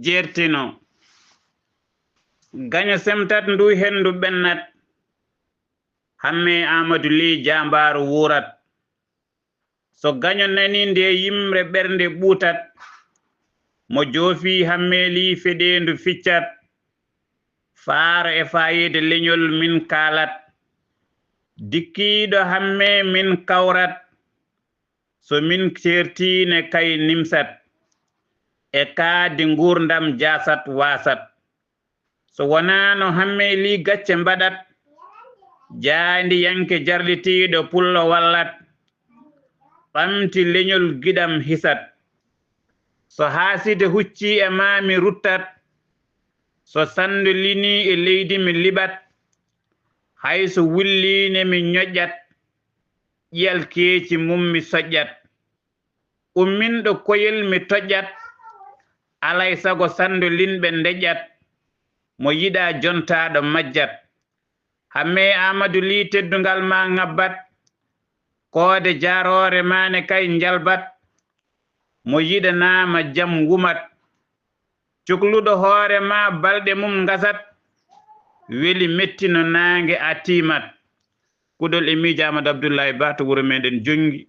jertino gaño semtat ndu hendu ɓennat hamme Amadou Ly jambaru wurat so gaño nani nde yimre ɓernde ɓuutat mo joofi hamme Ly feɗendu ficcat faaro e fayide leñol min kalat dikkiɗo hamme min kawrat so min certine kay nimsat e kaadi gurdam jasat wasat so wonano hamme Ly gacce mbaɗat jaandi yanke jarlitiɗo pullo wallat ɓamti leñol giɗam hisat so haaside hucci e mami ruttat so sandu lini e leydi mi liɓat hayso wulline mi ñoƴƴat ƴiyal keeci mum mi soƴƴat umminɗo koyel mi toƴƴat alay sago sandu linɓe ndeƴƴat mo yiɗa jontaɗo majjat hamme Amadou Ly teddungal ma ngabbat koode jarore mane kay njalbat mo yiɗanama jam wumat cukluɗo hoore ma balɗe mum ngasat weli mettino nangue a timat kuɗol e miijo Amadou Abdoulaye Ba to wuuro meɗen Jongi